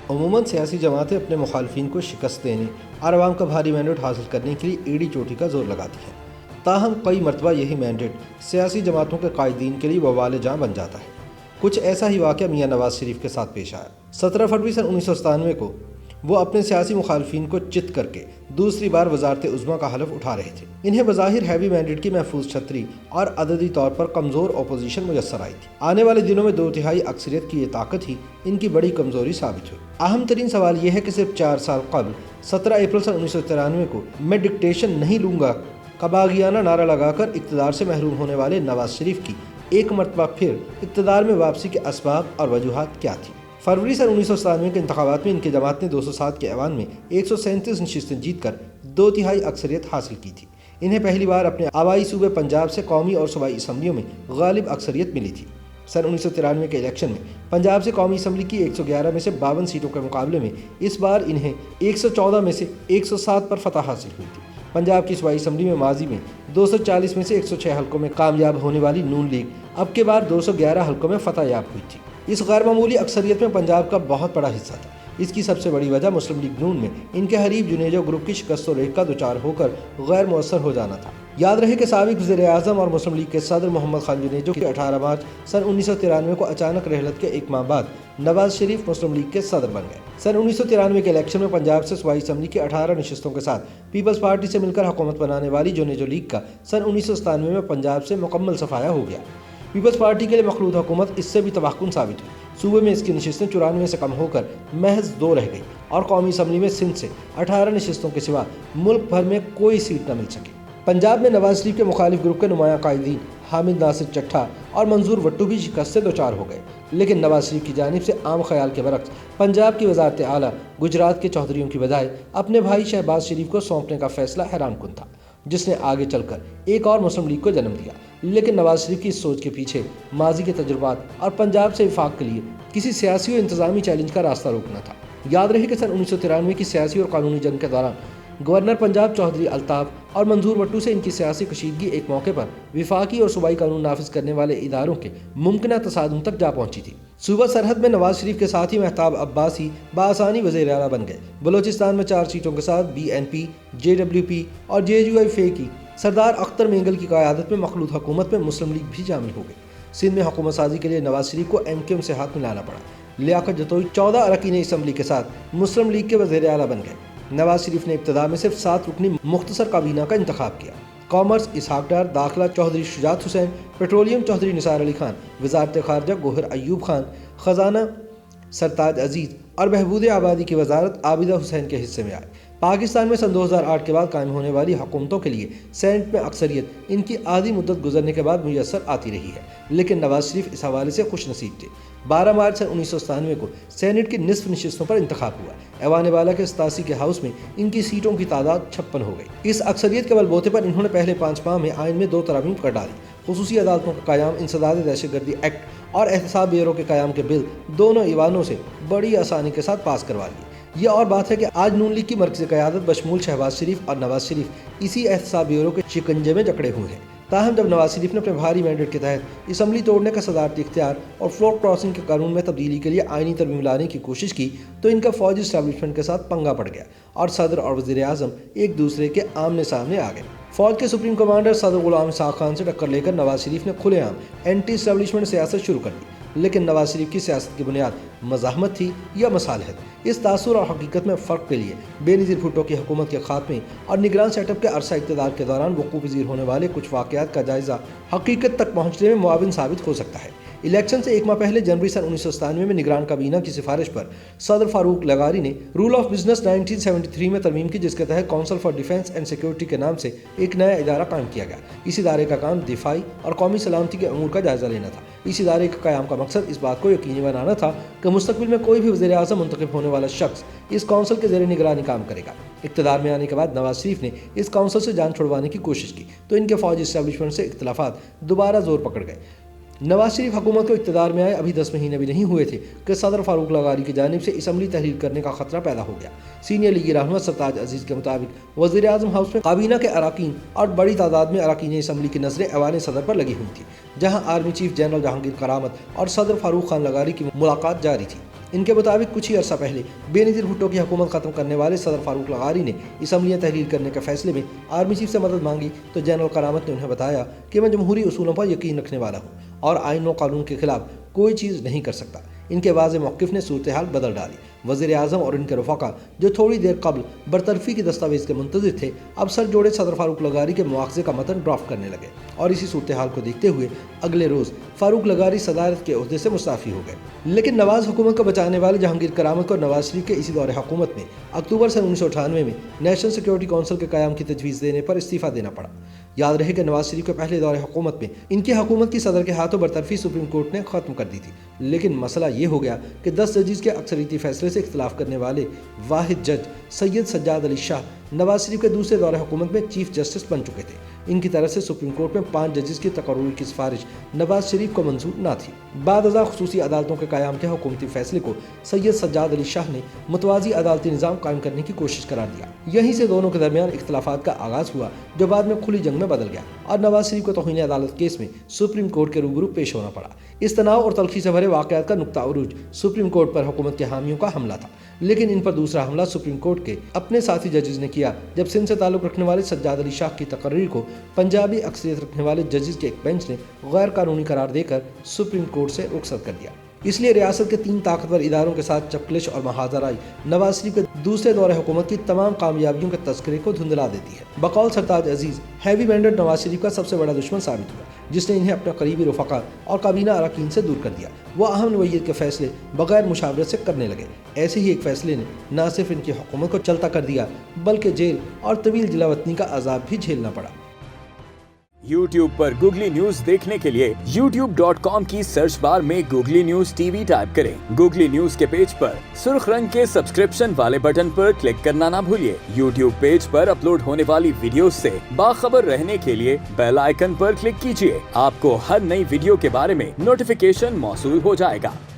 عموماً سیاسی جماعتیں اپنے مخالفین کو شکست دینے اور عوام کا بھاری مینڈیٹ حاصل کرنے کے لیے ایڑی چوٹی کا زور لگاتی ہیں، تاہم کئی مرتبہ یہی مینڈیٹ سیاسی جماعتوں کے قائدین کے لیے وبال جاں بن جاتا ہے۔ کچھ ایسا ہی واقعہ میاں نواز شریف کے ساتھ پیش آیا۔ 17 فروری سن 1997 کو وہ اپنے سیاسی مخالفین کو چت کر کے دوسری بار وزارت عظمیٰ کا حلف اٹھا رہے تھے۔ انہیں بظاہر ہیوی مینڈیٹ کی محفوظ چھتری اور عددی طور پر کمزور اپوزیشن میسر آئی تھی۔ آنے والے دنوں میں 2/3 اکثریت کی یہ طاقت ہی ان کی بڑی کمزوری ثابت ہوئی۔ اہم ترین سوال یہ ہے کہ صرف 4 سال قبل 17 اپریل سن 1993 کو میں ڈکٹیشن نہیں لوں گا کا باغیانہ نعرہ لگا کر اقتدار سے محروم ہونے والے نواز شریف کی ایک مرتبہ پھر اقتدار میں واپسی کے اسباب اور وجوہات کیا تھی؟ فروری سن 1997 کے انتخابات میں ان کی جماعت نے 207 کے ایوان میں 137 نشستیں جیت کر 2/3 اکثریت حاصل کی تھی۔ انہیں پہلی بار اپنے آبائی صوبے پنجاب سے قومی اور صوبائی اسمبلیوں میں غالب اکثریت ملی تھی۔ سن 1993 کے الیکشن میں پنجاب سے قومی اسمبلی کی 111 میں سے 52 سیٹوں کے مقابلے میں اس بار انہیں 114 میں سے 107 پر فتح حاصل ہوئی تھی۔ پنجاب کی صوبائی اسمبلی میں ماضی میں 240 میں سے 106 حلقوں میں کامیاب ہونے والی نون لیگ اب کے بار 211 حلقوں میں فتح یاب ہوئی تھی۔ اس غیر معمولی اکثریت میں پنجاب کا بہت بڑا حصہ تھا۔ اس کی سب سے بڑی وجہ مسلم لیگ نون میں ان کے حریف جنیجو گروپ کی شکست و ریگ کا دوچار ہو کر غیر مؤثر ہو جانا تھا۔ یاد رہے کہ سابق وزیر اعظم اور مسلم لیگ کے صدر محمد خان جنیجو کے 18 مارچ سن 1993 کو اچانک رحلت کے ایک ماہ بعد نواز شریف مسلم لیگ کے صدر بن گئے۔ سن 1993 کے الیکشن میں پنجاب سے صوبائی اسمبلی کی 18 نشستوں کے ساتھ پیپلز پارٹی سے مل کر حکومت بنانے والی جنیجو لیگ کا سن 1997 میں پنجاب سے مکمل صفایا ہو گیا۔ پیپلز پارٹی کے لیے مخلوط حکومت اس سے بھی تباہ کن ثابت ہوئی۔ صوبے میں اس کی نشستیں 94 سے کم ہو کر محض 2 رہ گئی اور قومی اسمبلی میں سندھ سے 18 نشستوں کے سوا ملک بھر میں کوئی سیٹ نہ مل سکی۔ پنجاب میں نواز شریف کے مخالف گروپ کے نمایاں قائدین حامد ناصر چٹھا اور منظور وٹو بھی شکست سے دوچار ہو گئے، لیکن نواز شریف کی جانب سے عام خیال کے برعکس پنجاب کی وزارت اعلیٰ گجرات کے چودھریوں کی بجائے اپنے بھائی شہباز شریف کو سونپنے کا فیصلہ حیران کن تھا، جس نے آگے چل کر ایک اور مسلم لیگ کو جنم دیا۔ لیکن نواز شریف کی اس سوچ کے پیچھے ماضی کے تجربات اور پنجاب سے وفاق کے لیے کسی سیاسی و انتظامی چیلنج کا راستہ روکنا تھا۔ یاد رہے کہ سن 1993 کی سیاسی اور قانونی جنگ کے دوران گورنر پنجاب چودھری الطاف اور منظور وٹو سے ان کی سیاسی کشیدگی ایک موقع پر وفاقی اور صوبائی قانون نافذ کرنے والے اداروں کے ممکنہ تصادم تک جا پہنچی تھی۔ صوبہ سرحد میں نواز شریف کے ساتھ ہی مہتاب عباسی بآسانی وزیر اعلیٰ بن گئے۔ بلوچستان میں 4 سیٹوں کے ساتھ BNP، JWP اور JUI کی سردار اختر مینگل کی قیادت میں مخلوط حکومت میں مسلم لیگ بھی شامل ہو گئی۔ سندھ میں حکومت سازی کے لیے نواز شریف کو MQM سے ہاتھ ملانا پڑا۔ لیاقت جتوئی 14 اراکین اسمبلی کے ساتھ مسلم لیگ کے وزیر اعلیٰ بن گئے۔ نواز شریف نے ابتدا میں صرف 7 رکنی مختصر کابینہ کا انتخاب کیا۔ کامرس اسحاق ڈار، داخلہ چودھری شجاعت حسین، پیٹرولیم چودھری نثار علی خان، وزارت خارجہ گوہر ایوب خان، خزانہ سرتاج عزیز اور بہبود آبادی کی وزارت عابدہ حسین کے حصے میں آئے۔ پاکستان میں سن 2008 کے بعد قائم ہونے والی حکومتوں کے لیے سینٹ میں اکثریت ان کی آدھی مدت گزرنے کے بعد میسر آتی رہی ہے، لیکن نواز شریف اس حوالے سے خوش نصیب تھے۔ 12 مارچ سن 1997 کو سینٹ کی نصف نشستوں پر انتخاب ہوا۔ ایوان بالا کے 87 کے ہاؤس میں ان کی سیٹوں کی تعداد 56 ہو گئی۔ اس اکثریت کے بل بوتے پر انہوں نے پہلے 5 ماہ میں آئین میں 2 ترامیم کر ڈالی۔ خصوصی عدالتوں کا قیام، انسداد دہشت گردی ایکٹ اور احتساب بیورو کے قیام کے بل دونوں ایوانوں سے بڑی آسانی کے ساتھ پاس کروا لیے۔ یہ اور بات ہے کہ آج نون لیگ کی مرکزی قیادت بشمول شہباز شریف اور نواز شریف اسی احتساب بیورو کے شکنجے میں جکڑے ہوئے ہیں۔ تاہم جب نواز شریف نے اپنے بھاری مینڈیٹ کے تحت اسمبلی توڑنے کا صدارتی اختیار اور فلور کراسنگ کے قانون میں تبدیلی کے لیے آئینی ترمیم لانے کی کوشش کی تو ان کا فوجی اسٹیبلشمنٹ کے ساتھ پنگا پڑ گیا اور صدر اور وزیر اعظم ایک دوسرے کے آمنے سامنے آ گئے۔ فوج کے سپریم کمانڈر صدر غلام اسحاق خان سے ٹکر لے کر نواز شریف نے کھلے عام اینٹی اسٹیبلشمنٹ سیاست شروع کر دی، لیکن نواز شریف کی سیاست کی بنیاد مزاحمت تھی یا مصالحت؟ اس تاثر اور حقیقت میں فرق کے لیے بے نظیر بھٹو کی حکومت کے خاتمے اور نگران سیٹ اپ کے عرصہ اقتدار کے دوران وقوع پذیر ہونے والے کچھ واقعات کا جائزہ حقیقت تک پہنچنے میں معاون ثابت ہو سکتا ہے۔ الیکشن سے ایک ماہ پہلے جنوری سن 1997 میں نگران کابینہ کی سفارش پر صدر فاروق لغاری نے رول آف بزنس 1973 میں ترمیم کی، جس کے تحت council for defence and security کے نام سے ایک نیا ادارہ قائم کیا گیا۔ اس ادارے کا کام دفاعی اور قومی سلامتی کے امور کا جائزہ لینا تھا۔ اس ادارے کے قیام کا مقصد اس بات کو یقینی بنانا تھا کہ مستقبل میں کوئی بھی وزیر اعظم منتخب ہونے والا شخص اس کونسل کے زیر نگرانی کام کرے گا۔ اقتدار میں آنے کے بعد نواز شریف نے اس کونسل سے جان چھڑوانے کی کوشش کی تو ان کے فوجی اسٹیبلشمنٹ سے اختلافات دوبارہ زور پکڑ گئے۔ نواز شریف حکومت کو اقتدار میں آئے ابھی 10 مہینے بھی نہیں ہوئے تھے کہ صدر فاروق لغاری کی جانب سے اسمبلی تحلیل کرنے کا خطرہ پیدا ہو گیا۔ سینئر لیگی رہنما سرتاج عزیز کے مطابق وزیر اعظم ہاؤس میں کابینہ کے اراکین اور بڑی تعداد میں اراکین اسمبلی کی نظریں ایوان صدر پر لگی ہوئی تھی، جہاں آرمی چیف جنرل جہانگیر کرامت اور صدر فاروق خان لغاری کی ملاقات جاری تھی۔ ان کے مطابق کچھ ہی عرصہ پہلے بے نظیر بھٹو کی حکومت ختم کرنے والے صدر فاروق لغاری نے اسمبلیاں تحریر کرنے کے فیصلے میں آرمی چیف سے مدد مانگی تو جنرل کرامت نے انہیں بتایا کہ میں جمہوری اصولوں پر یقین رکھنے والا ہوں اور آئین و قانون کے خلاف کوئی چیز نہیں کر سکتا۔ ان کے واضح موقف نے صورتحال بدل ڈالی۔ وزیر اعظم اور ان کے رفقا جو تھوڑی دیر قبل برطرفی کی دستاویز کے منتظر تھے، اب سر جوڑے صدر فاروق لغاری کے مواخذے کا متن ڈرافٹ کرنے لگے اور اسی صورتحال کو دیکھتے ہوئے اگلے روز فاروق لغاری صدارت کے عہدے سے مستعفی ہو گئے۔ لیکن نواز حکومت کو بچانے والے جہانگیر کرامت کو نواز شریف کے اسی دور حکومت میں اکتوبر سن 1998 میں نیشنل سیکورٹی کونسل کے قیام کی تجویز دینے پر استعفیٰ دینا پڑا۔ یاد رہے کہ نواز شریف کے پہلے دور حکومت میں ان کی حکومت کی صدر کے ہاتھوں برطرفی سپریم کورٹ نے ختم کر دی تھی، لیکن مسئلہ یہ ہو گیا کہ 10 ججز کے اکثریتی فیصلے سے اختلاف کرنے والے واحد جج سید سجاد علی شاہ نواز شریف کے دوسرے دور حکومت میں چیف جسٹس بن چکے تھے۔ ان کی طرف سے سپریم کورٹ میں 5 ججز کی تقرری کی سفارش نواز شریف کو منظور نہ تھی۔ بعد ازاں خصوصی عدالتوں کے قیام کے حکومتی فیصلے کو سید سجاد علی شاہ نے متوازی عدالتی نظام قائم کرنے کی کوشش قرار دیا۔ یہیں سے دونوں کے درمیان اختلافات کا آغاز ہوا جو بعد میں کھلی جنگ میں بدل گیا اور نواز شریف کو توہین عدالت کیس میں سپریم کورٹ کے روبرو پیش ہونا پڑا۔ اس تناؤ اور تلخی سے بھرے واقعات کا نقطہ عروج سپریم کورٹ پر حکومت کے حامیوں کا حملہ تھا، لیکن ان پر دوسرا حملہ سپریم کورٹ کے اپنے ساتھی ججز نے کیا جب سندھ سے تعلق رکھنے والے سجاد علی شاہ کی تقرری کو پنجابی اکثریت رکھنے والے ججز کے ایک بینچ نے غیر قانونی قرار دے کر سپریم کورٹ سے رخصت کر دیا۔ اس لیے ریاست کے 3 طاقتور اداروں کے ساتھ چپکلش اور مہاجرائی نواز شریف کے دوسرے دور حکومت کی تمام کامیابیوں کے تذکرے کو دھندلا دیتی ہے۔ بقول سرتاج عزیز، ہیوی مینڈیٹ نواز شریف کا سب سے بڑا دشمن ثابت ہوا، جس نے انہیں اپنے قریبی رفقا اور کابینہ اراکین سے دور کر دیا۔ وہ اہم نوعیت کے فیصلے بغیر مشاورت سے کرنے لگے۔ ایسے ہی ایک فیصلے نے نہ صرف ان کی حکومت کو چلتا کر دیا بلکہ جیل اور طویل جلاوطنی کا عذاب بھی جھیلنا پڑا۔ YouTube پر گوگلی نیوز دیکھنے کے لیے youtube.com کی سرچ بار میں googly news T V type کریں۔ گوگلی نیوز کے پیج پر سرخ رنگ کے سبسکرپشن والے بٹن پر کلک کرنا نہ بھولیے۔ YouTube پیج پر اپلوڈ ہونے والی ویڈیوز سے باخبر رہنے کے لیے بیل آئیکن پر کلک کیجیے۔ آپ کو ہر نئی ویڈیو کے بارے میں نوٹیفیکیشن موصول ہو جائے گا۔